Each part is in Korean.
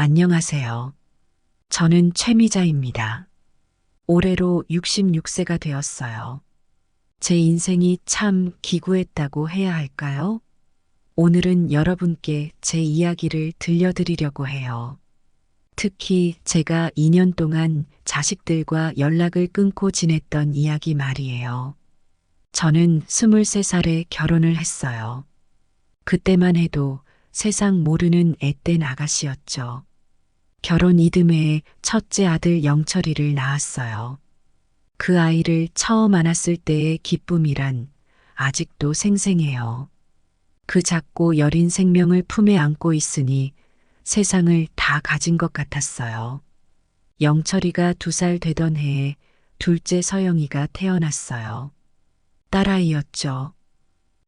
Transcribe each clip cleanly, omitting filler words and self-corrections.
안녕하세요. 저는 최미자입니다. 올해로 66세가 되었어요. 제 인생이 참 기구했다고 해야 할까요? 오늘은 여러분께 제 이야기를 들려드리려고 해요. 특히 제가 2년 동안 자식들과 연락을 끊고 지냈던 이야기 말이에요. 저는 23살에 결혼을 했어요. 그때만 해도 세상 모르는 앳된 아가씨였죠. 결혼 이듬해에 첫째 아들 영철이를 낳았어요. 그 아이를 처음 안았을 때의 기쁨이란 아직도 생생해요. 그 작고 여린 생명을 품에 안고 있으니 세상을 다 가진 것 같았어요. 영철이가 2살 되던 해에 둘째 서영이가 태어났어요. 딸아이였죠.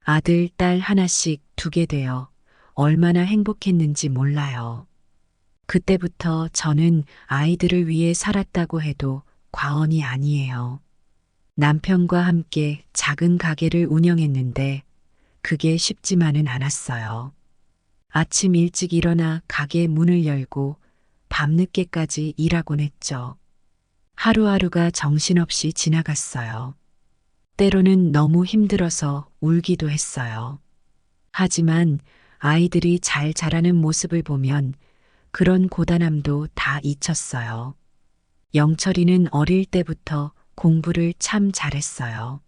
아들, 딸 하나씩 2개 되어 얼마나 행복했는지 몰라요. 그때부터 저는 아이들을 위해 살았다고 해도 과언이 아니에요. 남편과 함께 작은 가게를 운영했는데 그게 쉽지만은 않았어요. 아침 일찍 일어나 가게 문을 열고 밤늦게까지 일하곤 했죠. 하루하루가 정신없이 지나갔어요. 때로는 너무 힘들어서 울기도 했어요. 하지만 아이들이 잘 자라는 모습을 보면 그런 고단함도 다 잊혔어요. 영철이는 어릴 때부터 공부를 참 잘했어요.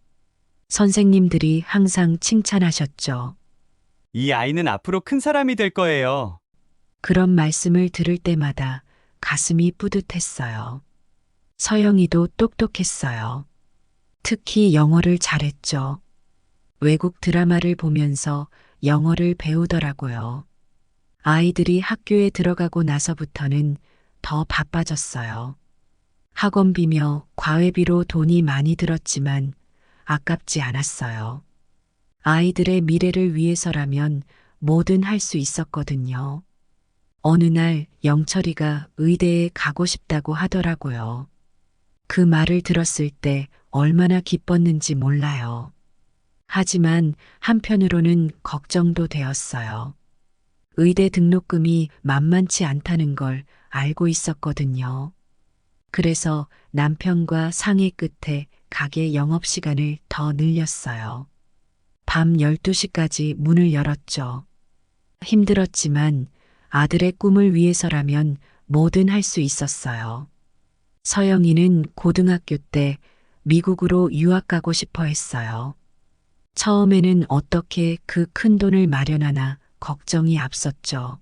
선생님들이 항상 칭찬하셨죠. 이 아이는 앞으로 큰 사람이 될 거예요. 그런 말씀을 들을 때마다 가슴이 뿌듯했어요. 서영이도 똑똑했어요. 특히 영어를 잘했죠. 외국 드라마를 보면서 영어를 배우더라고요. 아이들이 학교에 들어가고 나서부터는 더 바빠졌어요. 학원비며 과외비로 돈이 많이 들었지만 아깝지 않았어요. 아이들의 미래를 위해서라면 뭐든 할 수 있었거든요. 어느 날 영철이가 의대에 가고 싶다고 하더라고요. 그 말을 들었을 때 얼마나 기뻤는지 몰라요. 하지만 한편으로는 걱정도 되었어요. 의대 등록금이 만만치 않다는 걸 알고 있었거든요. 그래서 남편과 상의 끝에 가게 영업시간을 더 늘렸어요. 밤 12시까지 문을 열었죠. 힘들었지만 아들의 꿈을 위해서라면 뭐든 할 수 있었어요. 서영이는 고등학교 때 미국으로 유학 가고 싶어 했어요. 처음에는 어떻게 그 큰 돈을 마련하나 걱정이 앞섰죠.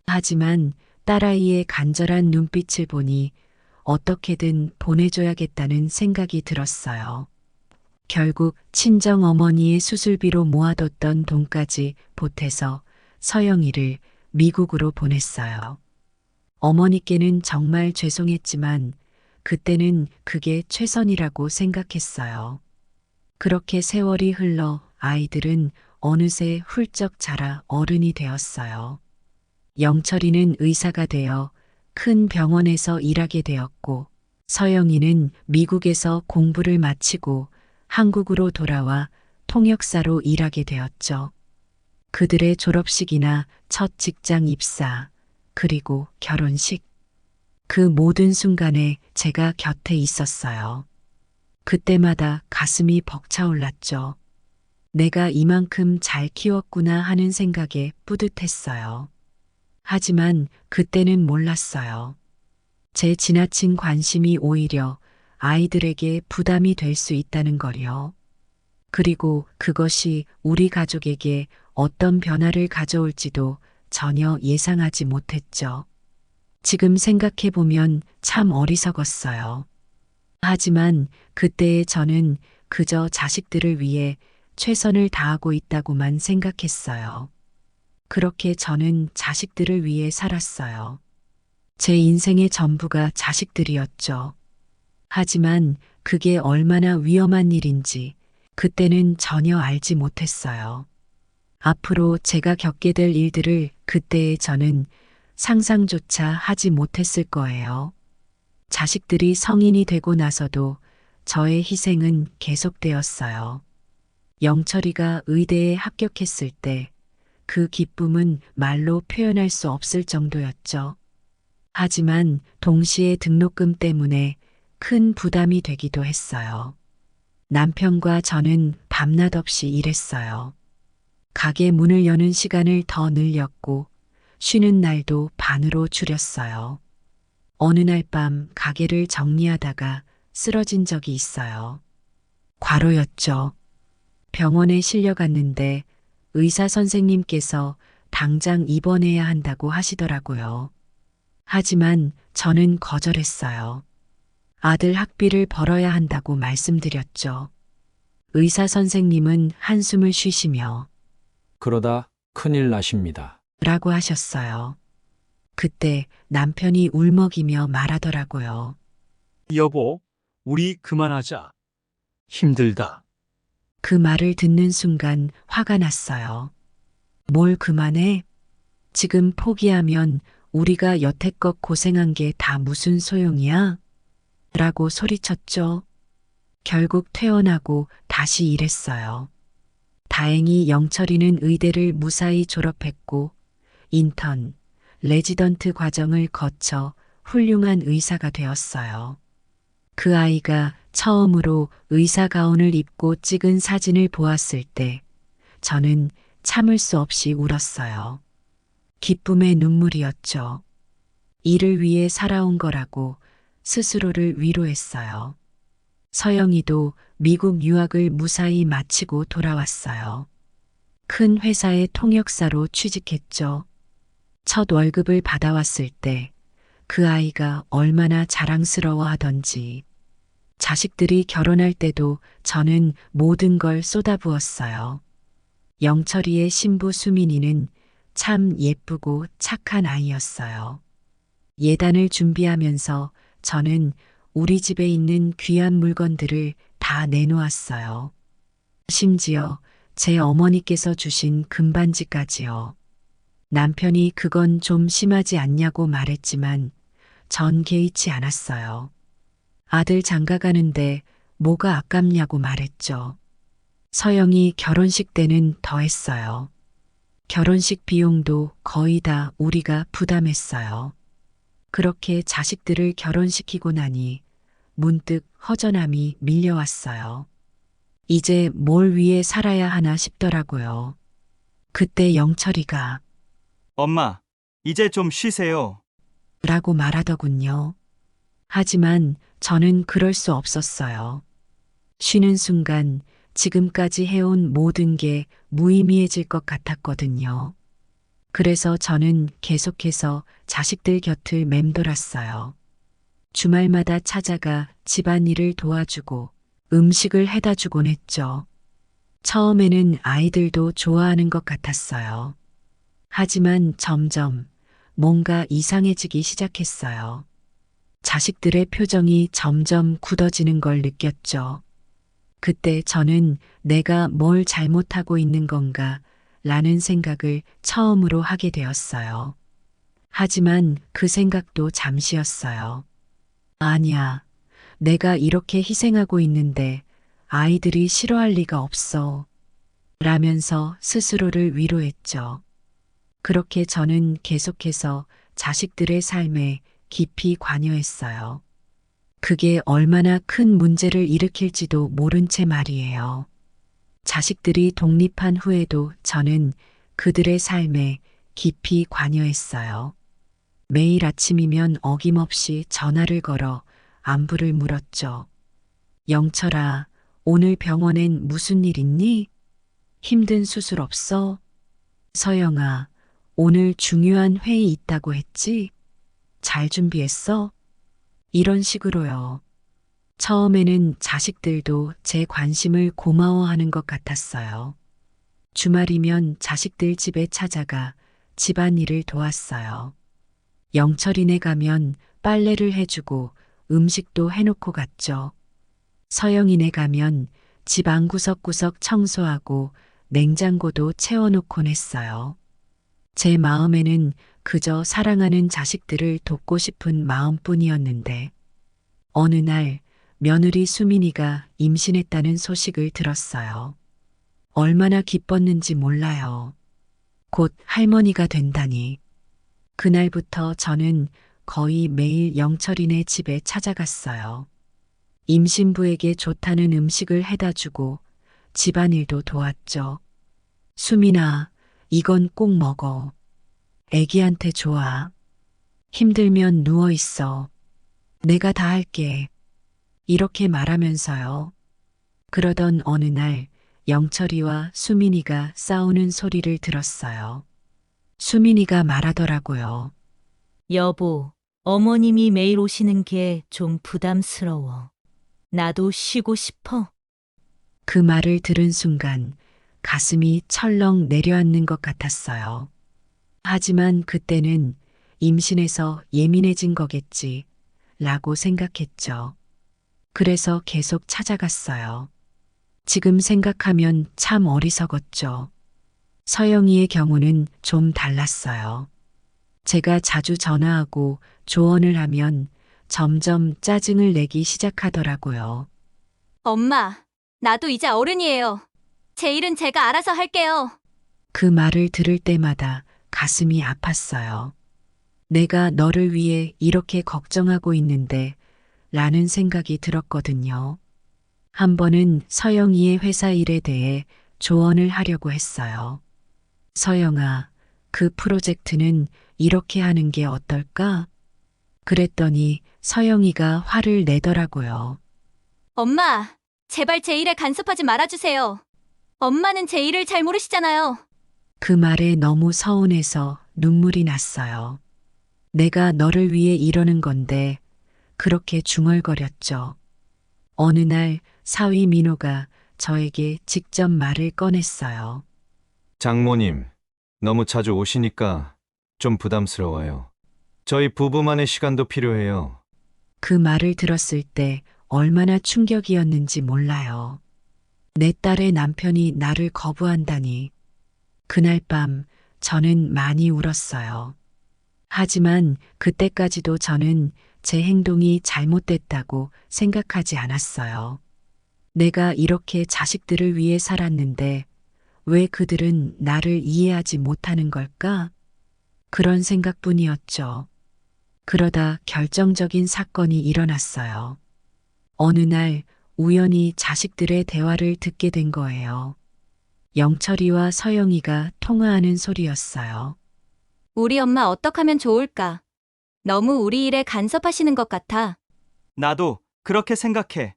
하지만 딸아이의 간절한 눈빛을 보니 어떻게든 보내줘야겠다는 생각이 들었어요. 결국 친정 어머니의 수술비로 모아뒀던 돈까지 보태서 서영이를 미국으로 보냈어요. 어머니께는 정말 죄송했지만 그때는 그게 최선이라고 생각했어요. 그렇게 세월이 흘러 아이들은 어느새 훌쩍 자라 어른이 되었어요. 영철이는 의사가 되어 큰 병원에서 일하게 되었고, 서영이는 미국에서 공부를 마치고 한국으로 돌아와 통역사로 일하게 되었죠. 그들의 졸업식이나 첫 직장 입사, 그리고 결혼식. 그 모든 순간에 제가 곁에 있었어요. 그때마다 가슴이 벅차올랐죠. 내가 이만큼 잘 키웠구나 하는 생각에 뿌듯했어요. 하지만 그때는 몰랐어요. 제 지나친 관심이 오히려 아이들에게 부담이 될 수 있다는 걸요. 그리고 그것이 우리 가족에게 어떤 변화를 가져올지도 전혀 예상하지 못했죠. 지금 생각해보면 참 어리석었어요. 하지만 그때의 저는 그저 자식들을 위해 최선을 다하고 있다고만 생각했어요. 그렇게 저는 자식들을 위해 살았어요. 제 인생의 전부가 자식들이었죠. 하지만 그게 얼마나 위험한 일인지 그때는 전혀 알지 못했어요. 앞으로 제가 겪게 될 일들을 그때의 저는 상상조차 하지 못했을 거예요. 자식들이 성인이 되고 나서도 저의 희생은 계속되었어요. 영철이가 의대에 합격했을 때 그 기쁨은 말로 표현할 수 없을 정도였죠. 하지만 동시에 등록금 때문에 큰 부담이 되기도 했어요. 남편과 저는 밤낮 없이 일했어요. 가게 문을 여는 시간을 더 늘렸고 쉬는 날도 반으로 줄였어요. 어느 날 밤 가게를 정리하다가 쓰러진 적이 있어요. 과로였죠. 병원에 실려갔는데 의사 선생님께서 당장 입원해야 한다고 하시더라고요. 하지만 저는 거절했어요. 아들 학비를 벌어야 한다고 말씀드렸죠. 의사 선생님은 한숨을 쉬시며 그러다 큰일 나십니다. 라고 하셨어요. 그때 남편이 울먹이며 말하더라고요. 여보, 우리 그만하자. 힘들다. 그 말을 듣는 순간 화가 났어요. 뭘 그만해? 지금 포기하면 우리가 여태껏 고생한 게 다 무슨 소용이야? 라고 소리쳤죠. 결국 퇴원하고 다시 일했어요. 다행히 영철이는 의대를 무사히 졸업했고 인턴, 레지던트 과정을 거쳐 훌륭한 의사가 되었어요. 그 아이가 처음으로 의사 가운을 입고 찍은 사진을 보았을 때 저는 참을 수 없이 울었어요. 기쁨의 눈물이었죠. 이를 위해 살아온 거라고 스스로를 위로했어요. 서영이도 미국 유학을 무사히 마치고 돌아왔어요. 큰 회사의 통역사로 취직했죠. 첫 월급을 받아왔을 때 그 아이가 얼마나 자랑스러워 하던지. 자식들이 결혼할 때도 저는 모든 걸 쏟아부었어요. 영철이의 신부 수민이는 참 예쁘고 착한 아이였어요. 예단을 준비하면서 저는 우리 집에 있는 귀한 물건들을 다 내놓았어요. 심지어 제 어머니께서 주신 금반지까지요. 남편이 그건 좀 심하지 않냐고 말했지만 전 개의치 않았어요. 아들 장가 가는데 뭐가 아깝냐고 말했죠. 서영이 결혼식 때는 더 했어요. 결혼식 비용도 거의 다 우리가 부담했어요. 그렇게 자식들을 결혼시키고 나니 문득 허전함이 밀려왔어요. 이제 뭘 위해 살아야 하나 싶더라고요. 그때 영철이가 엄마, 이제 좀 쉬세요. 라고 말하더군요. 하지만 저는 그럴 수 없었어요. 쉬는 순간 지금까지 해온 모든 게 무의미해질 것 같았거든요. 그래서 저는 계속해서 자식들 곁을 맴돌았어요. 주말마다 찾아가 집안일을 도와주고 음식을 해다 주곤 했죠. 처음에는 아이들도 좋아하는 것 같았어요. 하지만 점점 뭔가 이상해지기 시작했어요. 자식들의 표정이 점점 굳어지는 걸 느꼈죠. 그때 저는 내가 뭘 잘못하고 있는 건가 라는 생각을 처음으로 하게 되었어요. 하지만 그 생각도 잠시였어요. 아니야, 내가 이렇게 희생하고 있는데 아이들이 싫어할 리가 없어. 라면서 스스로를 위로했죠. 그렇게 저는 계속해서 자식들의 삶에 깊이 관여했어요. 그게 얼마나 큰 문제를 일으킬지도 모른 채 말이에요. 자식들이 독립한 후에도 저는 그들의 삶에 깊이 관여했어요. 매일 아침이면 어김없이 전화를 걸어 안부를 물었죠. 영철아, 오늘 병원엔 무슨 일 있니? 힘든 수술 없어? 서영아, 오늘 중요한 회의 있다고 했지? 잘 준비했어? 이런 식으로요. 처음에는 자식들도 제 관심을 고마워하는 것 같았어요. 주말이면 자식들 집에 찾아가 집안일을 도왔어요. 영철이네 가면 빨래를 해주고 음식도 해놓고 갔죠. 서영이네 가면 집 안 구석구석 청소하고 냉장고도 채워놓곤 했어요. 제 마음에는 그저 사랑하는 자식들을 돕고 싶은 마음뿐이었는데 어느 날 며느리 수민이가 임신했다는 소식을 들었어요. 얼마나 기뻤는지 몰라요. 곧 할머니가 된다니. 그날부터 저는 거의 매일 영철이네 집에 찾아갔어요. 임신부에게 좋다는 음식을 해다 주고 집안일도 도왔죠. 수민아, 이건 꼭 먹어. 애기한테 좋아. 힘들면 누워 있어. 내가 다 할게. 이렇게 말하면서요. 그러던 어느 날 영철이와 수민이가 싸우는 소리를 들었어요. 수민이가 말하더라고요. 여보, 어머님이 매일 오시는 게 좀 부담스러워. 나도 쉬고 싶어. 그 말을 들은 순간 가슴이 철렁 내려앉는 것 같았어요. 하지만 그때는 임신해서 예민해진 거겠지 라고 생각했죠. 그래서 계속 찾아갔어요. 지금 생각하면 참 어리석었죠. 서영이의 경우는 좀 달랐어요. 제가 자주 전화하고 조언을 하면 점점 짜증을 내기 시작하더라고요. 엄마, 나도 이제 어른이에요. 제 일은 제가 알아서 할게요. 그 말을 들을 때마다 가슴이 아팠어요. 내가 너를 위해 이렇게 걱정하고 있는데 라는 생각이 들었거든요. 한 번은 서영이의 회사 일에 대해 조언을 하려고 했어요. 서영아, 그 프로젝트는 이렇게 하는 게 어떨까? 그랬더니 서영이가 화를 내더라고요. 엄마, 제발 제 일에 간섭하지 말아주세요. 엄마는 제 일을 잘 모르시잖아요. 그 말에 너무 서운해서 눈물이 났어요. 내가 너를 위해 이러는 건데 그렇게 중얼거렸죠. 어느 날 사위 민호가 저에게 직접 말을 꺼냈어요. 장모님, 너무 자주 오시니까 좀 부담스러워요. 저희 부부만의 시간도 필요해요. 그 말을 들었을 때 얼마나 충격이었는지 몰라요. 내 딸의 남편이 나를 거부한다니. 그날 밤 저는 많이 울었어요. 하지만 그때까지도 저는 제 행동이 잘못됐다고 생각하지 않았어요. 내가 이렇게 자식들을 위해 살았는데 왜 그들은 나를 이해하지 못하는 걸까? 그런 생각뿐이었죠. 그러다 결정적인 사건이 일어났어요. 어느 날 우연히 자식들의 대화를 듣게 된 거예요. 영철이와 서영이가 통화하는 소리였어요. 우리 엄마 어떡 하면 좋을까? 너무 우리 일에 간섭하시는 것 같아. 나도 그렇게 생각해.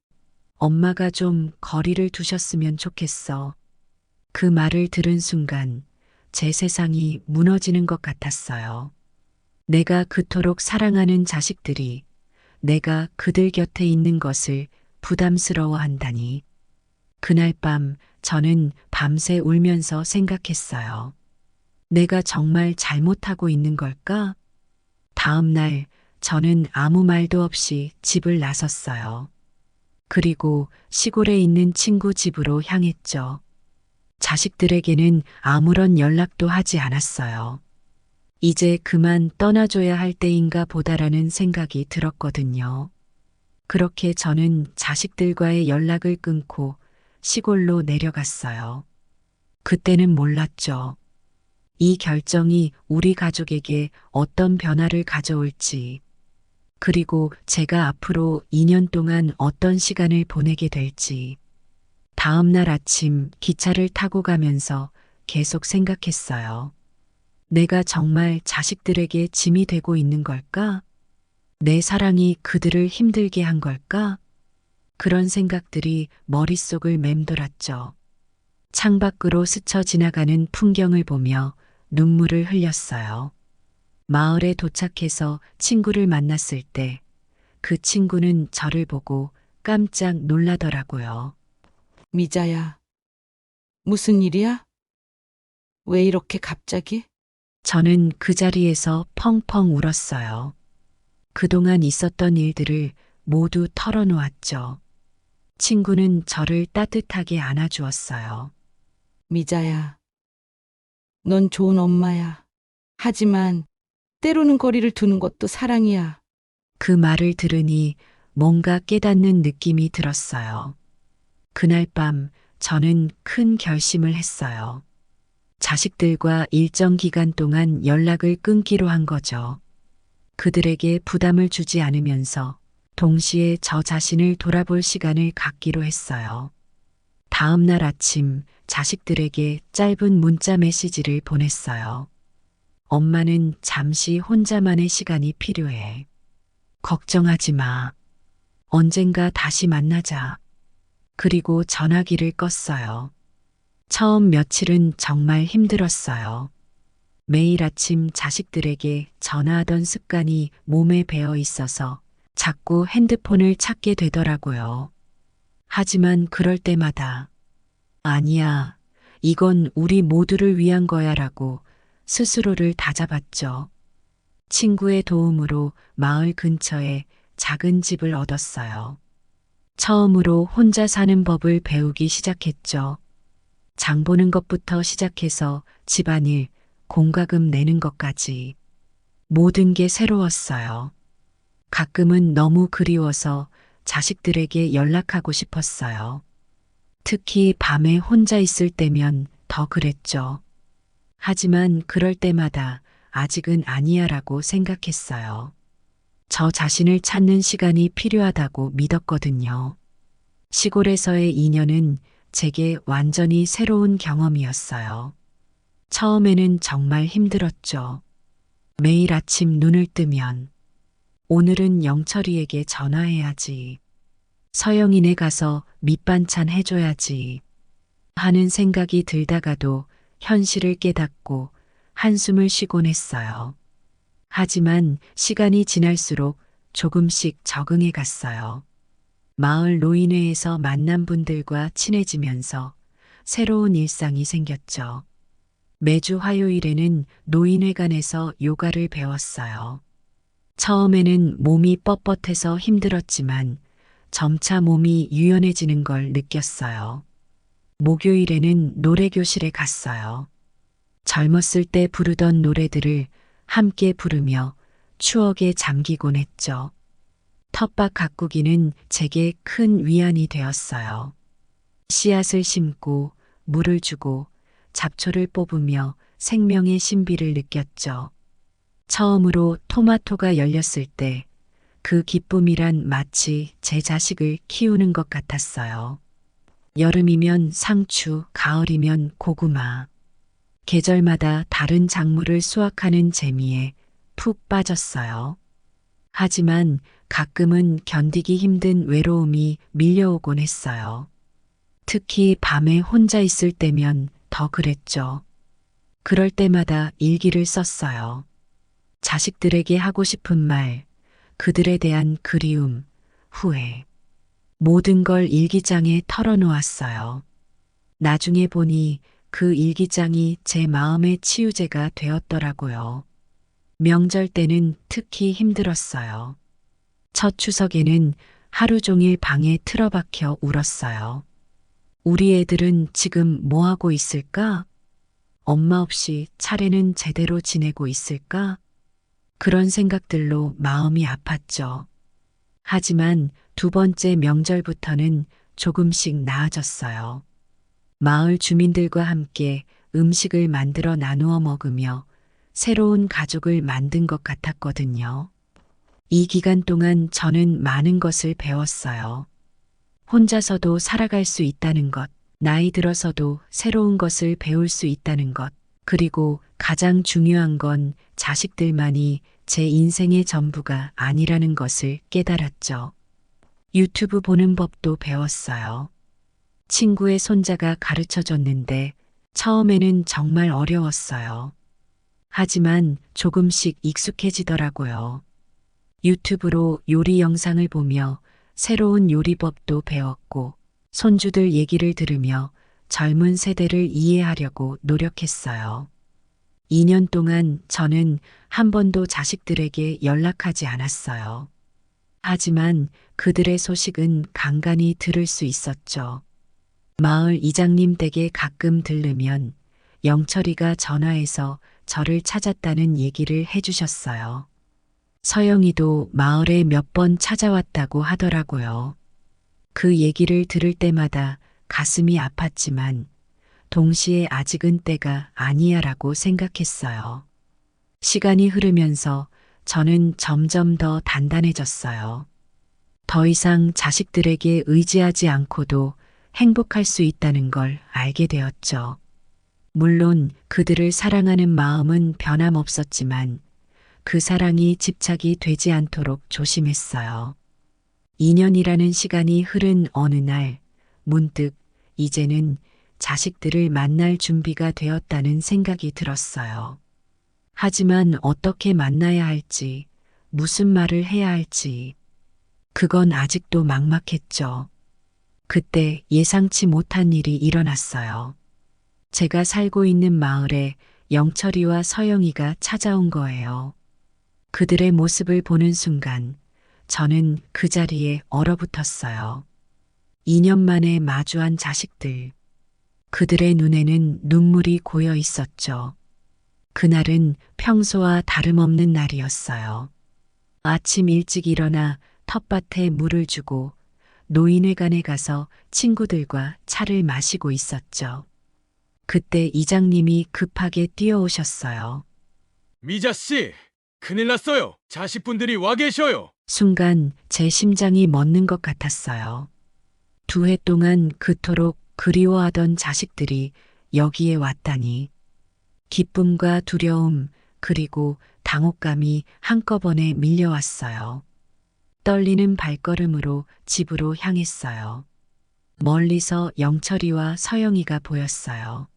엄마가 좀 거리를 두셨으면 좋겠어. 그 말을 들은 순간 제 세상이 무너지는 것 같았어요. 내가 그토록 사랑하는 자식들이 내가 그들 곁에 있는 것을 부담스러워한다니. 그날 밤 저는 밤새 울면서 생각했어요. 내가 정말 잘못하고 있는 걸까? 다음 날 저는 아무 말도 없이 집을 나섰어요. 그리고 시골에 있는 친구 집으로 향했죠. 자식들에게는 아무런 연락도 하지 않았어요. 이제 그만 떠나줘야 할 때인가 보다라는 생각이 들었거든요. 그렇게 저는 자식들과의 연락을 끊고 시골로 내려갔어요. 그때는 몰랐죠. 이 결정이 우리 가족에게 어떤 변화를 가져올지, 그리고 제가 앞으로 2년 동안 어떤 시간을 보내게 될지. 다음 날 아침 기차를 타고 가면서 계속 생각했어요. 내가 정말 자식들에게 짐이 되고 있는 걸까? 내 사랑이 그들을 힘들게 한 걸까? 그런 생각들이 머릿속을 맴돌았죠. 창밖으로 스쳐 지나가는 풍경을 보며 눈물을 흘렸어요. 마을에 도착해서 친구를 만났을 때 그 친구는 저를 보고 깜짝 놀라더라고요. 미자야, 무슨 일이야? 왜 이렇게 갑자기? 저는 그 자리에서 펑펑 울었어요. 그동안 있었던 일들을 모두 털어놓았죠. 친구는 저를 따뜻하게 안아주었어요. 미자야, 넌 좋은 엄마야. 하지만 때로는 거리를 두는 것도 사랑이야. 그 말을 들으니 뭔가 깨닫는 느낌이 들었어요. 그날 밤 저는 큰 결심을 했어요. 자식들과 일정 기간 동안 연락을 끊기로 한 거죠. 그들에게 부담을 주지 않으면서 동시에 저 자신을 돌아볼 시간을 갖기로 했어요. 다음 날 아침 자식들에게 짧은 문자 메시지를 보냈어요. 엄마는 잠시 혼자만의 시간이 필요해. 걱정하지 마. 언젠가 다시 만나자. 그리고 전화기를 껐어요. 처음 며칠은 정말 힘들었어요. 매일 아침 자식들에게 전화하던 습관이 몸에 배어 있어서 자꾸 핸드폰을 찾게 되더라고요. 하지만 그럴 때마다 아니야, 이건 우리 모두를 위한 거야 라고 스스로를 다잡았죠. 친구의 도움으로 마을 근처에 작은 집을 얻었어요. 처음으로 혼자 사는 법을 배우기 시작했죠. 장 보는 것부터 시작해서 집안일, 공과금 내는 것까지 모든 게 새로웠어요. 가끔은 너무 그리워서 자식들에게 연락하고 싶었어요. 특히 밤에 혼자 있을 때면 더 그랬죠. 하지만 그럴 때마다 아직은 아니야라고 생각했어요. 저 자신을 찾는 시간이 필요하다고 믿었거든요. 시골에서의 2년은 제게 완전히 새로운 경험이었어요. 처음에는 정말 힘들었죠. 매일 아침 눈을 뜨면 오늘은 영철이에게 전화해야지. 서영이네 가서 밑반찬 해줘야지. 하는 생각이 들다가도 현실을 깨닫고 한숨을 쉬곤 했어요. 하지만 시간이 지날수록 조금씩 적응해 갔어요. 마을 노인회에서 만난 분들과 친해지면서 새로운 일상이 생겼죠. 매주 화요일에는 노인회관에서 요가를 배웠어요. 처음에는 몸이 뻣뻣해서 힘들었지만 점차 몸이 유연해지는 걸 느꼈어요. 목요일에는 노래교실에 갔어요. 젊었을 때 부르던 노래들을 함께 부르며 추억에 잠기곤 했죠. 텃밭 가꾸기는 제게 큰 위안이 되었어요. 씨앗을 심고 물을 주고 잡초를 뽑으며 생명의 신비를 느꼈죠. 처음으로 토마토가 열렸을 때 그 기쁨이란 마치 제 자식을 키우는 것 같았어요. 여름이면 상추, 가을이면 고구마. 계절마다 다른 작물을 수확하는 재미에 푹 빠졌어요. 하지만 가끔은 견디기 힘든 외로움이 밀려오곤 했어요. 특히 밤에 혼자 있을 때면 더 그랬죠. 그럴 때마다 일기를 썼어요. 자식들에게 하고 싶은 말, 그들에 대한 그리움, 후회. 모든 걸 일기장에 털어놓았어요. 나중에 보니 그 일기장이 제 마음의 치유제가 되었더라고요. 명절 때는 특히 힘들었어요. 첫 추석에는 하루 종일 방에 틀어박혀 울었어요. 우리 애들은 지금 뭐 하고 있을까? 엄마 없이 차례는 제대로 지내고 있을까? 그런 생각들로 마음이 아팠죠. 하지만 두 번째 명절부터는 조금씩 나아졌어요. 마을 주민들과 함께 음식을 만들어 나누어 먹으며 새로운 가족을 만든 것 같았거든요. 이 기간 동안 저는 많은 것을 배웠어요. 혼자서도 살아갈 수 있다는 것, 나이 들어서도 새로운 것을 배울 수 있다는 것, 그리고 가장 중요한 건 자식들만이 제 인생의 전부가 아니라는 것을 깨달았죠. 유튜브 보는 법도 배웠어요. 친구의 손자가 가르쳐 줬는데 처음에는 정말 어려웠어요. 하지만 조금씩 익숙해지더라고요. 유튜브로 요리 영상을 보며 새로운 요리법도 배웠고 손주들 얘기를 들으며 젊은 세대를 이해하려고 노력했어요. 2년 동안 저는 한 번도 자식들에게 연락하지 않았어요. 하지만 그들의 소식은 간간히 들을 수 있었죠. 마을 이장님 댁에 가끔 들르면 영철이가 전화해서 저를 찾았다는 얘기를 해주셨어요. 서영이도 마을에 몇 번 찾아왔다고 하더라고요. 그 얘기를 들을 때마다 가슴이 아팠지만 동시에 아직은 때가 아니야라고 생각했어요. 시간이 흐르면서 저는 점점 더 단단해졌어요. 더 이상 자식들에게 의지하지 않고도 행복할 수 있다는 걸 알게 되었죠. 물론 그들을 사랑하는 마음은 변함없었지만 그 사랑이 집착이 되지 않도록 조심했어요. 2년이라는 시간이 흐른 어느 날 문득 이제는 자식들을 만날 준비가 되었다는 생각이 들었어요. 하지만 어떻게 만나야 할지, 무슨 말을 해야 할지, 그건 아직도 막막했죠. 그때 예상치 못한 일이 일어났어요. 제가 살고 있는 마을에 영철이와 서영이가 찾아온 거예요. 그들의 모습을 보는 순간 저는 그 자리에 얼어붙었어요. 2년 만에 마주한 자식들. 그들의 눈에는 눈물이 고여 있었죠. 그날은 평소와 다름없는 날이었어요. 아침 일찍 일어나 텃밭에 물을 주고 노인회관에 가서 친구들과 차를 마시고 있었죠. 그때 이장님이 급하게 뛰어오셨어요. 미자 씨, 큰일 났어요. 자식분들이 와 계셔요. 순간 제 심장이 멎는 것 같았어요. 2해 동안 그토록 그리워하던 자식들이 여기에 왔다니. 기쁨과 두려움 그리고 당혹감이 한꺼번에 밀려왔어요. 떨리는 발걸음으로 집으로 향했어요. 멀리서 영철이와 서영이가 보였어요.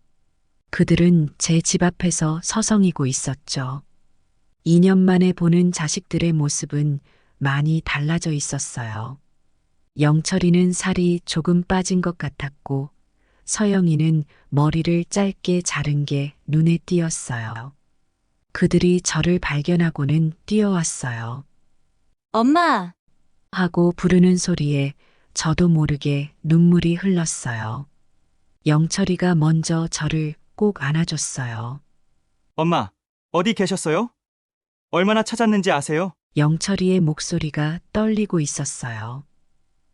그들은 제 집 앞에서 서성이고 있었죠. 2년 만에 보는 자식들의 모습은 많이 달라져 있었어요. 영철이는 살이 조금 빠진 것 같았고 서영이는 머리를 짧게 자른 게 눈에 띄었어요. 그들이 저를 발견하고는 뛰어왔어요. 엄마, 하고 부르는 소리에 저도 모르게 눈물이 흘렀어요. 영철이가 먼저 저를 꼭 안아줬어요. 엄마, 어디 계셨어요? 얼마나 찾았는지 아세요? 영철이의 목소리가 떨리고 있었어요.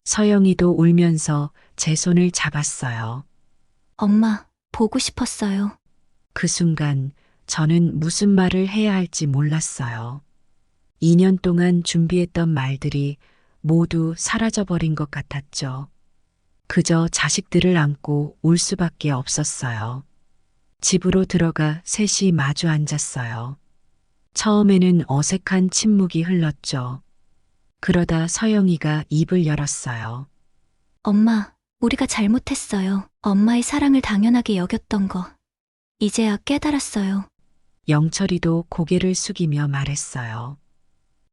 서영이도 울면서 제 손을 잡았어요. 엄마, 보고 싶었어요. 그 순간 저는 무슨 말을 해야 할지 몰랐어요. 2년 동안 준비했던 말들이 모두 사라져버린 것 같았죠. 그저 자식들을 안고 울 수밖에 없었어요. 집으로 들어가 셋이 마주 앉았어요. 처음에는 어색한 침묵이 흘렀죠. 그러다 서영이가 입을 열었어요. 엄마, 우리가 잘못했어요. 엄마의 사랑을 당연하게 여겼던 거. 이제야 깨달았어요. 영철이도 고개를 숙이며 말했어요.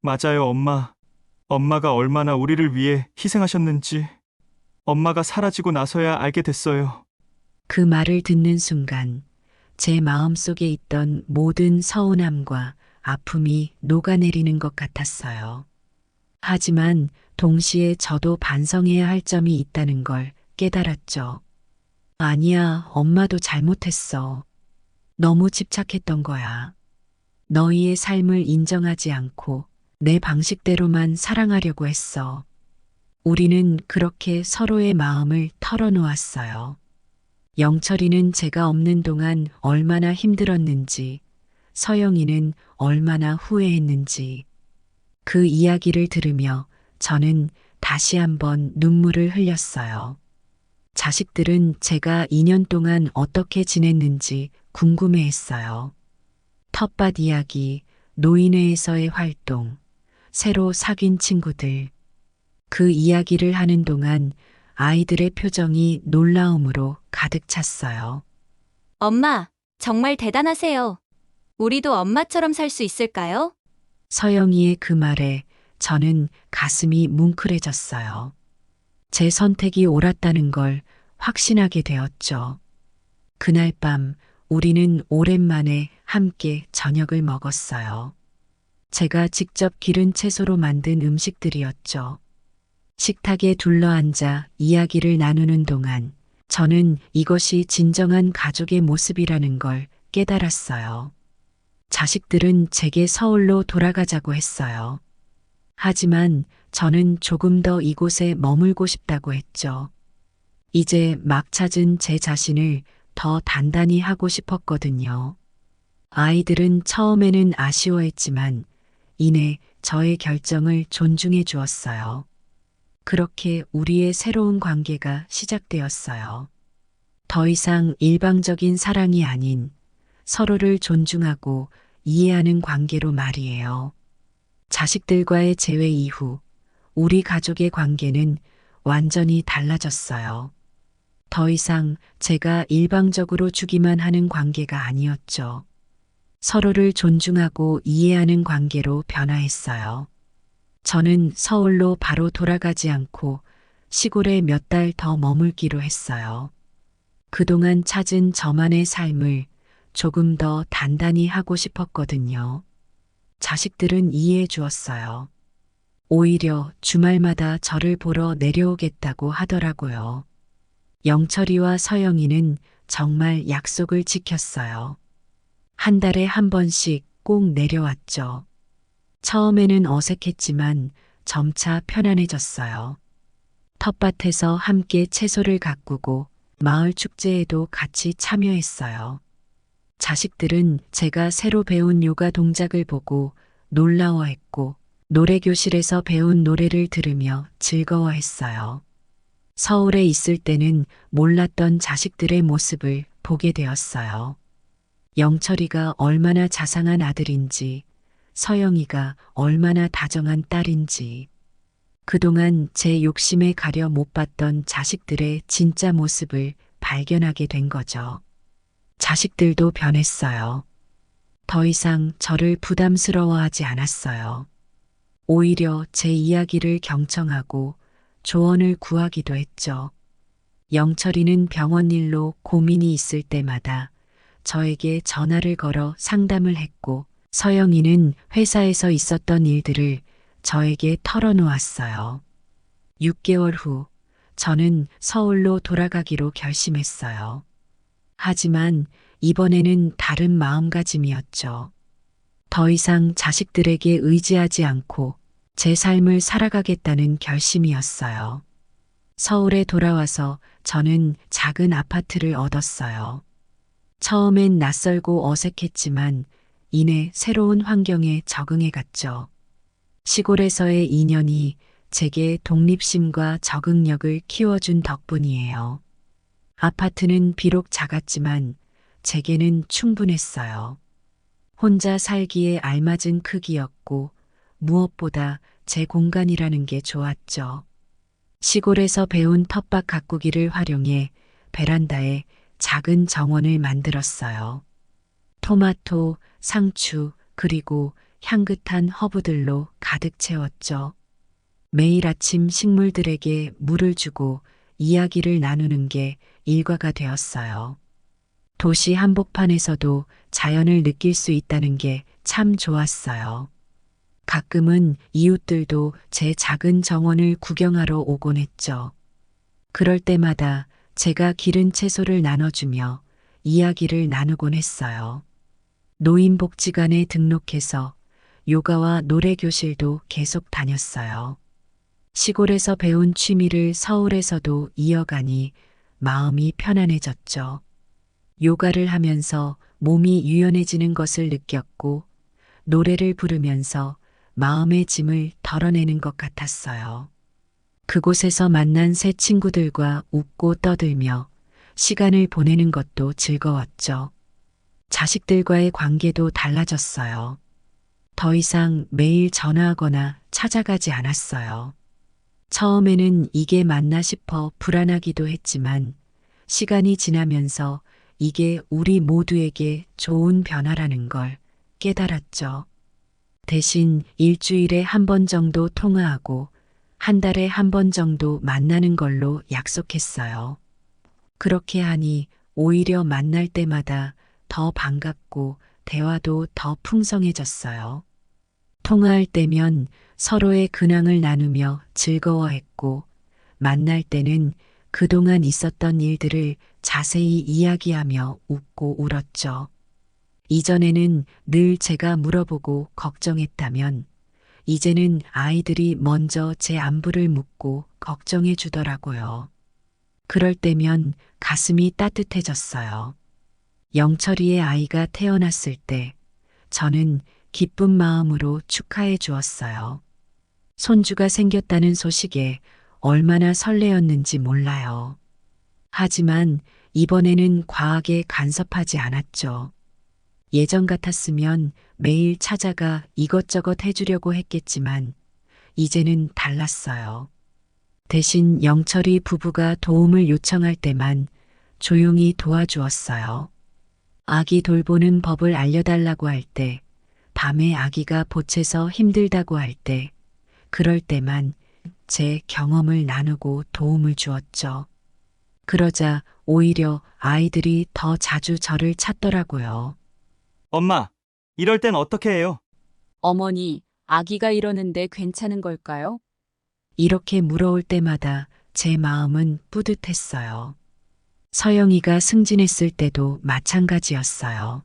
맞아요, 엄마. 엄마가 얼마나 우리를 위해 희생하셨는지. 엄마가 사라지고 나서야 알게 됐어요. 그 말을 듣는 순간 제 마음속에 있던 모든 서운함과 아픔이 녹아내리는 것 같았어요. 하지만 동시에 저도 반성해야 할 점이 있다는 걸 깨달았죠. 아니야, 엄마도 잘못했어. 너무 집착했던 거야. 너희의 삶을 인정하지 않고 내 방식대로만 사랑하려고 했어. 우리는 그렇게 서로의 마음을 털어놓았어요. 영철이는 제가 없는 동안 얼마나 힘들었는지, 서영이는 얼마나 후회했는지, 그 이야기를 들으며 저는 다시 한번 눈물을 흘렸어요. 자식들은 제가 2년 동안 어떻게 지냈는지 궁금해했어요. 텃밭 이야기, 노인회에서의 활동, 새로 사귄 친구들. 그 이야기를 하는 동안 아이들의 표정이 놀라움으로 가득 찼어요. 엄마, 정말 대단하세요. 우리도 엄마처럼 살 수 있을까요? 서영이의 그 말에 저는 가슴이 뭉클해졌어요. 제 선택이 옳았다는 걸 확신하게 되었죠. 그날 밤 우리는 오랜만에 함께 저녁을 먹었어요. 제가 직접 기른 채소로 만든 음식들이었죠. 식탁에 둘러앉아 이야기를 나누는 동안 저는 이것이 진정한 가족의 모습이라는 걸 깨달았어요. 자식들은 제게 서울로 돌아가자고 했어요. 하지만 저는 조금 더 이곳에 머물고 싶다고 했죠. 이제 막 찾은 제 자신을 더 단단히 하고 싶었거든요. 아이들은 처음에는 아쉬워했지만 이내 저의 결정을 존중해 주었어요. 그렇게 우리의 새로운 관계가 시작되었어요. 더 이상 일방적인 사랑이 아닌 서로를 존중하고 이해하는 관계로 말이에요. 자식들과의 재회 이후 우리 가족의 관계는 완전히 달라졌어요. 더 이상 제가 일방적으로 주기만 하는 관계가 아니었죠. 서로를 존중하고 이해하는 관계로 변화했어요. 저는 서울로 바로 돌아가지 않고 시골에 몇 달 더 머물기로 했어요. 그동안 찾은 저만의 삶을 조금 더 단단히 하고 싶었거든요. 자식들은 이해해 주었어요. 오히려 주말마다 저를 보러 내려오겠다고 하더라고요. 영철이와 서영이는 정말 약속을 지켰어요. 한 달에 한 번씩 꼭 내려왔죠. 처음에는 어색했지만 점차 편안해졌어요. 텃밭에서 함께 채소를 가꾸고 마을 축제에도 같이 참여했어요. 자식들은 제가 새로 배운 요가 동작을 보고 놀라워했고 노래교실에서 배운 노래를 들으며 즐거워했어요. 서울에 있을 때는 몰랐던 자식들의 모습을 보게 되었어요. 영철이가 얼마나 자상한 아들인지, 서영이가 얼마나 다정한 딸인지, 그동안 제 욕심에 가려 못 봤던 자식들의 진짜 모습을 발견하게 된 거죠. 자식들도 변했어요. 더 이상 저를 부담스러워하지 않았어요. 오히려 제 이야기를 경청하고 조언을 구하기도 했죠. 영철이는 병원 일로 고민이 있을 때마다 저에게 전화를 걸어 상담을 했고, 서영이는 회사에서 있었던 일들을 저에게 털어놓았어요. 6개월 후 저는 서울로 돌아가기로 결심했어요. 하지만 이번에는 다른 마음가짐이었죠. 더 이상 자식들에게 의지하지 않고 제 삶을 살아가겠다는 결심이었어요. 서울에 돌아와서 저는 작은 아파트를 얻었어요. 처음엔 낯설고 어색했지만 이내 새로운 환경에 적응해 갔죠. 시골에서의 인연이 제게 독립심과 적응력을 키워준 덕분이에요. 아파트는 비록 작았지만 제게는 충분했어요. 혼자 살기에 알맞은 크기였고 무엇보다 제 공간이라는 게 좋았죠. 시골에서 배운 텃밭 가꾸기를 활용해 베란다에 작은 정원을 만들었어요. 토마토, 상추, 그리고 향긋한 허브들로 가득 채웠죠. 매일 아침 식물들에게 물을 주고 이야기를 나누는 게 일과가 되었어요. 도시 한복판에서도 자연을 느낄 수 있다는 게 참 좋았어요. 가끔은 이웃들도 제 작은 정원을 구경하러 오곤 했죠. 그럴 때마다 제가 기른 채소를 나눠주며 이야기를 나누곤 했어요. 노인복지관에 등록해서 요가와 노래교실도 계속 다녔어요. 시골에서 배운 취미를 서울에서도 이어가니 마음이 편안해졌죠. 요가를 하면서 몸이 유연해지는 것을 느꼈고 노래를 부르면서 마음의 짐을 덜어내는 것 같았어요. 그곳에서 만난 새 친구들과 웃고 떠들며 시간을 보내는 것도 즐거웠죠. 자식들과의 관계도 달라졌어요. 더 이상 매일 전화하거나 찾아가지 않았어요. 처음에는 이게 맞나 싶어 불안하기도 했지만 시간이 지나면서 이게 우리 모두에게 좋은 변화라는 걸 깨달았죠. 대신 일주일에 한 번 정도 통화하고 한 달에 한 번 정도 만나는 걸로 약속했어요. 그렇게 하니 오히려 만날 때마다 더 반갑고 대화도 더 풍성해졌어요. 통화할 때면 서로의 근황을 나누며 즐거워했고 만날 때는 그동안 있었던 일들을 자세히 이야기하며 웃고 울었죠. 이전에는 늘 제가 물어보고 걱정했다면 이제는 아이들이 먼저 제 안부를 묻고 걱정해 주더라고요. 그럴 때면 가슴이 따뜻해졌어요. 영철이의 아이가 태어났을 때 저는 기쁜 마음으로 축하해 주었어요. 손주가 생겼다는 소식에 얼마나 설레었는지 몰라요. 하지만 이번에는 과하게 간섭하지 않았죠. 예전 같았으면 매일 찾아가 이것저것 해주려고 했겠지만 이제는 달랐어요. 대신 영철이 부부가 도움을 요청할 때만 조용히 도와주었어요. 아기 돌보는 법을 알려달라고 할 때, 밤에 아기가 보채서 힘들다고 할 때, 그럴 때만 제 경험을 나누고 도움을 주었죠. 그러자 오히려 아이들이 더 자주 저를 찾더라고요. 엄마, 이럴 땐 어떻게 해요? 어머니, 아기가 이러는데 괜찮은 걸까요? 이렇게 물어올 때마다 제 마음은 뿌듯했어요. 서영이가 승진했을 때도 마찬가지였어요.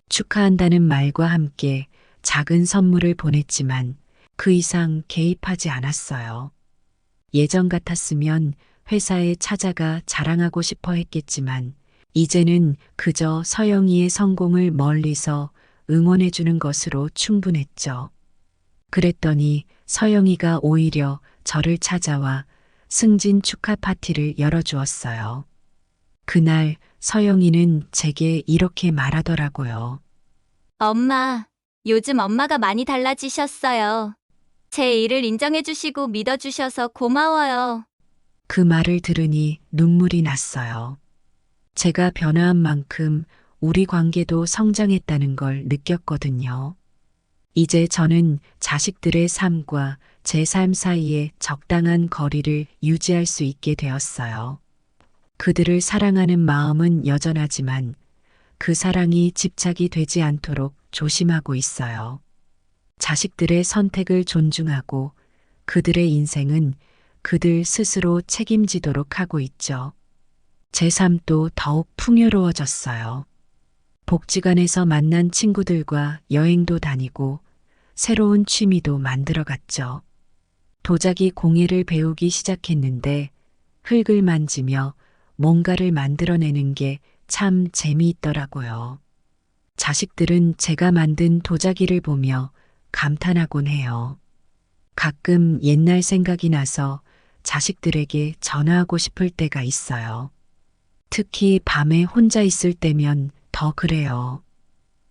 축하한다는 말과 함께 작은 선물을 보냈지만 그 이상 개입하지 않았어요. 예전 같았으면 회사에 찾아가 자랑하고 싶어 했겠지만 이제는 그저 서영이의 성공을 멀리서 응원해주는 것으로 충분했죠. 그랬더니 서영이가 오히려 저를 찾아와 승진 축하 파티를 열어주었어요. 그날 서영이는 제게 이렇게 말하더라고요. 엄마, 요즘 엄마가 많이 달라지셨어요. 제 일을 인정해주시고 믿어주셔서 고마워요. 그 말을 들으니 눈물이 났어요. 제가 변화한 만큼 우리 관계도 성장했다는 걸 느꼈거든요. 이제 저는 자식들의 삶과 제 삶 사이에 적당한 거리를 유지할 수 있게 되었어요. 그들을 사랑하는 마음은 여전하지만 그 사랑이 집착이 되지 않도록 조심하고 있어요. 자식들의 선택을 존중하고 그들의 인생은 그들 스스로 책임지도록 하고 있죠. 제 삶도 더욱 풍요로워졌어요. 복지관에서 만난 친구들과 여행도 다니고 새로운 취미도 만들어갔죠. 도자기 공예를 배우기 시작했는데 흙을 만지며 뭔가를 만들어내는 게 참 재미있더라고요. 자식들은 제가 만든 도자기를 보며 감탄하곤 해요. 가끔 옛날 생각이 나서 자식들에게 전화하고 싶을 때가 있어요. 특히 밤에 혼자 있을 때면 더 그래요.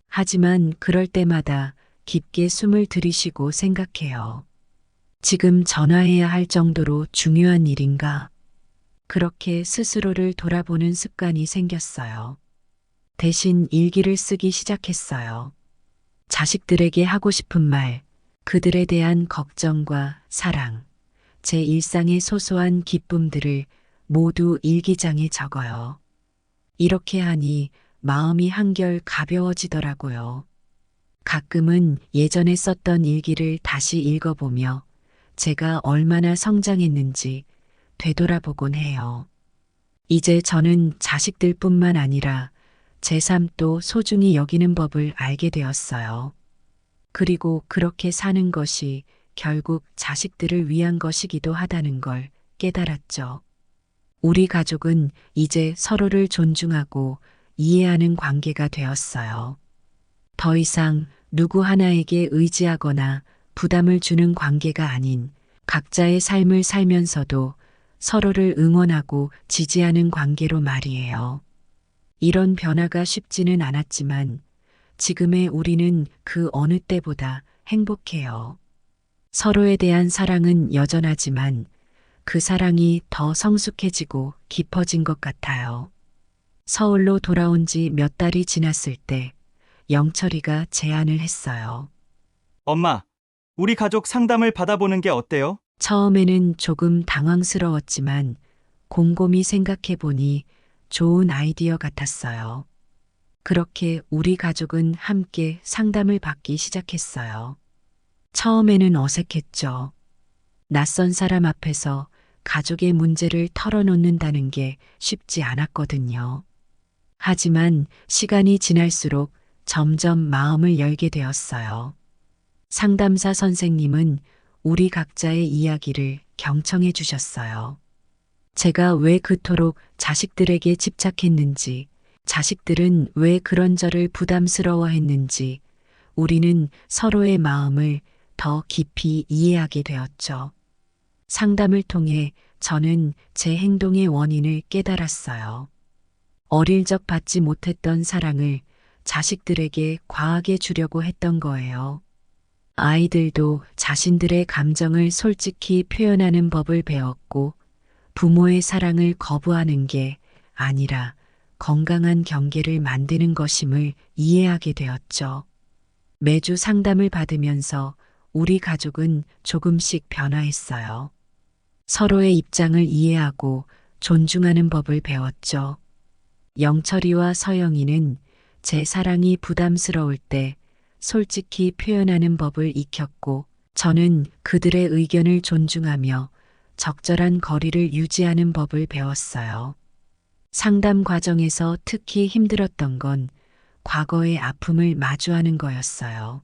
하지만 그럴 때마다 깊게 숨을 들이쉬고 생각해요. 지금 전화해야 할 정도로 중요한 일인가? 그렇게 스스로를 돌아보는 습관이 생겼어요. 대신 일기를 쓰기 시작했어요. 자식들에게 하고 싶은 말, 그들에 대한 걱정과 사랑, 제 일상의 소소한 기쁨들을 모두 일기장에 적어요. 이렇게 하니 마음이 한결 가벼워지더라고요. 가끔은 예전에 썼던 일기를 다시 읽어보며 제가 얼마나 성장했는지 되돌아보곤 해요. 이제 저는 자식들뿐만 아니라 제 삶도 소중히 여기는 법을 알게 되었어요. 그리고 그렇게 사는 것이 결국 자식들을 위한 것이기도 하다는 걸 깨달았죠. 우리 가족은 이제 서로를 존중하고 이해하는 관계가 되었어요. 더 이상 누구 하나에게 의지하거나 부담을 주는 관계가 아닌 각자의 삶을 살면서도 서로를 응원하고 지지하는 관계로 말이에요. 이런 변화가 쉽지는 않았지만 지금의 우리는 그 어느 때보다 행복해요. 서로에 대한 사랑은 여전하지만 그 사랑이 더 성숙해지고 깊어진 것 같아요. 서울로 돌아온 지 몇 달이 지났을 때 영철이가 제안을 했어요. 엄마, 우리 가족 상담을 받아보는 게 어때요? 처음에는 조금 당황스러웠지만 곰곰이 생각해보니 좋은 아이디어 같았어요. 그렇게 우리 가족은 함께 상담을 받기 시작했어요. 처음에는 어색했죠. 낯선 사람 앞에서 가족의 문제를 털어놓는다는 게 쉽지 않았거든요. 하지만 시간이 지날수록 점점 마음을 열게 되었어요. 상담사 선생님은 우리 각자의 이야기를 경청해 주셨어요. 제가 왜 그토록 자식들에게 집착했는지, 자식들은 왜 그런 저를 부담스러워했는지, 우리는 서로의 마음을 더 깊이 이해하게 되었죠. 상담을 통해 저는 제 행동의 원인을 깨달았어요. 어릴 적 받지 못했던 사랑을 자식들에게 과하게 주려고 했던 거예요. 아이들도 자신들의 감정을 솔직히 표현하는 법을 배웠고, 부모의 사랑을 거부하는 게 아니라 건강한 경계를 만드는 것임을 이해하게 되었죠. 매주 상담을 받으면서 우리 가족은 조금씩 변화했어요. 서로의 입장을 이해하고 존중하는 법을 배웠죠. 영철이와 서영이는 제 사랑이 부담스러울 때 솔직히 표현하는 법을 익혔고, 저는 그들의 의견을 존중하며 적절한 거리를 유지하는 법을 배웠어요. 상담 과정에서 특히 힘들었던 건 과거의 아픔을 마주하는 거였어요.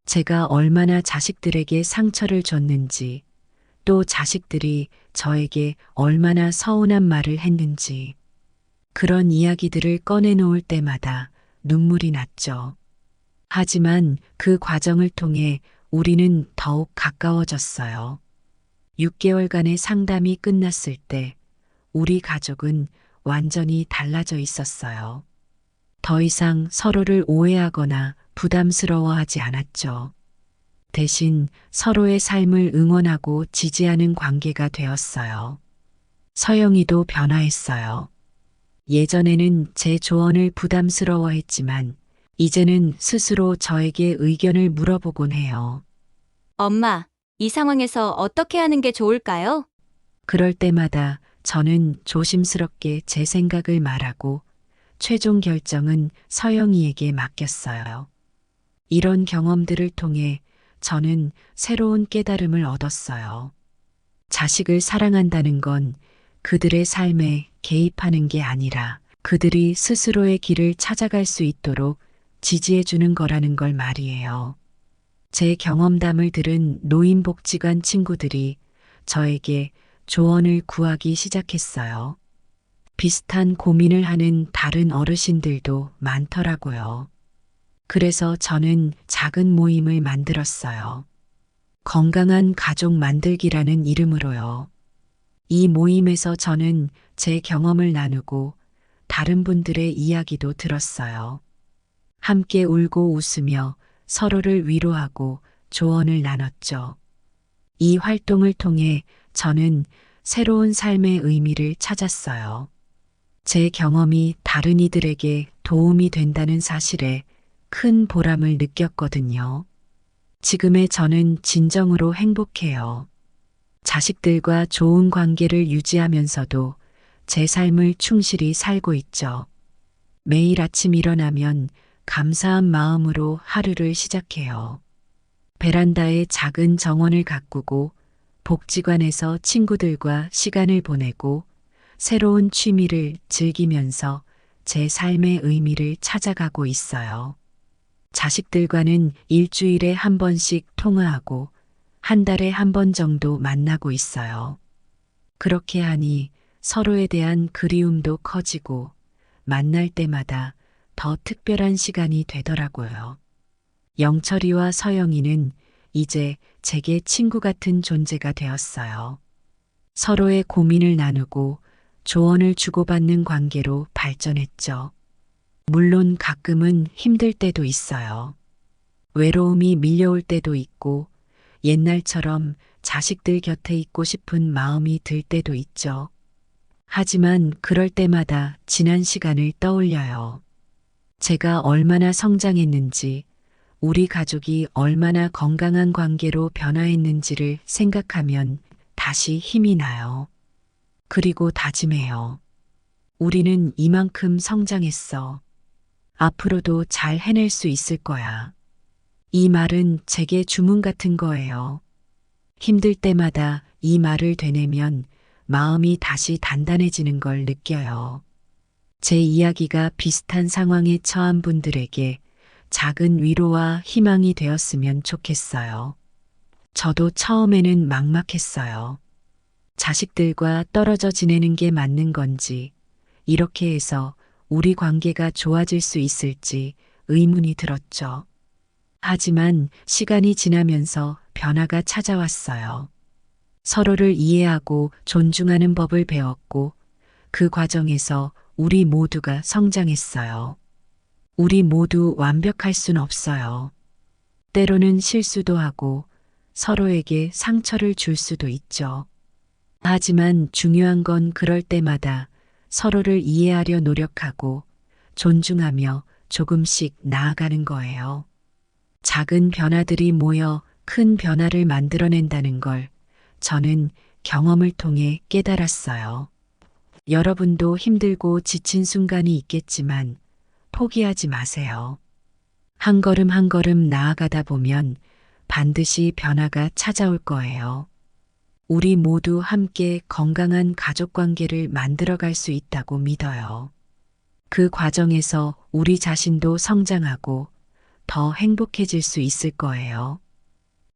제가 얼마나 자식들에게 상처를 줬는지, 또 자식들이 저에게 얼마나 서운한 말을 했는지, 그런 이야기들을 꺼내놓을 때마다 눈물이 났죠. 하지만 그 과정을 통해 우리는 더욱 가까워졌어요. 6개월간의 상담이 끝났을 때 우리 가족은 완전히 달라져 있었어요. 더 이상 서로를 오해하거나 부담스러워하지 않았죠. 대신 서로의 삶을 응원하고 지지하는 관계가 되었어요. 서영이도 변화했어요. 예전에는 제 조언을 부담스러워했지만 이제는 스스로 저에게 의견을 물어보곤 해요. 엄마, 이 상황에서 어떻게 하는 게 좋을까요? 그럴 때마다 저는 조심스럽게 제 생각을 말하고 최종 결정은 서영이에게 맡겼어요. 이런 경험들을 통해 저는 새로운 깨달음을 얻었어요. 자식을 사랑한다는 건 그들의 삶에 개입하는 게 아니라 그들이 스스로의 길을 찾아갈 수 있도록 지지해 주는 거라는 걸 말이에요. 제 경험담을 들은 노인복지관 친구들이 저에게 조언을 구하기 시작했어요. 비슷한 고민을 하는 다른 어르신들도 많더라고요. 그래서 저는 작은 모임을 만들었어요. 건강한 가족 만들기라는 이름으로요. 이 모임에서 저는 제 경험을 나누고 다른 분들의 이야기도 들었어요. 함께 울고 웃으며 서로를 위로하고 조언을 나눴죠. 이 활동을 통해 저는 새로운 삶의 의미를 찾았어요. 제 경험이 다른 이들에게 도움이 된다는 사실에 큰 보람을 느꼈거든요. 지금의 저는 진정으로 행복해요. 자식들과 좋은 관계를 유지하면서도 제 삶을 충실히 살고 있죠. 매일 아침 일어나면 감사한 마음으로 하루를 시작해요. 베란다에 작은 정원을 가꾸고 복지관에서 친구들과 시간을 보내고 새로운 취미를 즐기면서 제 삶의 의미를 찾아가고 있어요. 자식들과는 일주일에 한 번씩 통화하고 한 달에 한 번 정도 만나고 있어요. 그렇게 하니 서로에 대한 그리움도 커지고 만날 때마다 더 특별한 시간이 되더라고요. 영철이와 서영이는 이제 제게 친구 같은 존재가 되었어요. 서로의 고민을 나누고 조언을 주고받는 관계로 발전했죠. 물론 가끔은 힘들 때도 있어요. 외로움이 밀려올 때도 있고 옛날처럼 자식들 곁에 있고 싶은 마음이 들 때도 있죠. 하지만 그럴 때마다 지난 시간을 떠올려요. 제가 얼마나 성장했는지, 우리 가족이 얼마나 건강한 관계로 변화했는지를 생각하면 다시 힘이 나요. 그리고 다짐해요. 우리는 이만큼 성장했어. 앞으로도 잘 해낼 수 있을 거야. 이 말은 제게 주문 같은 거예요. 힘들 때마다 이 말을 되뇌면 마음이 다시 단단해지는 걸 느껴요. 제 이야기가 비슷한 상황에 처한 분들에게 작은 위로와 희망이 되었으면 좋겠어요. 저도 처음에는 막막했어요. 자식들과 떨어져 지내는 게 맞는 건지, 이렇게 해서 우리 관계가 좋아질 수 있을지 의문이 들었죠. 하지만 시간이 지나면서 변화가 찾아왔어요. 서로를 이해하고 존중하는 법을 배웠고 그 과정에서 우리 모두가 성장했어요. 우리 모두 완벽할 순 없어요. 때로는 실수도 하고 서로에게 상처를 줄 수도 있죠. 하지만 중요한 건 그럴 때마다 서로를 이해하려 노력하고 존중하며 조금씩 나아가는 거예요. 작은 변화들이 모여 큰 변화를 만들어낸다는 걸 저는 경험을 통해 깨달았어요. 여러분도 힘들고 지친 순간이 있겠지만 포기하지 마세요. 한 걸음 한 걸음 나아가다 보면 반드시 변화가 찾아올 거예요. 우리 모두 함께 건강한 가족 관계를 만들어갈 수 있다고 믿어요. 그 과정에서 우리 자신도 성장하고 더 행복해질 수 있을 거예요.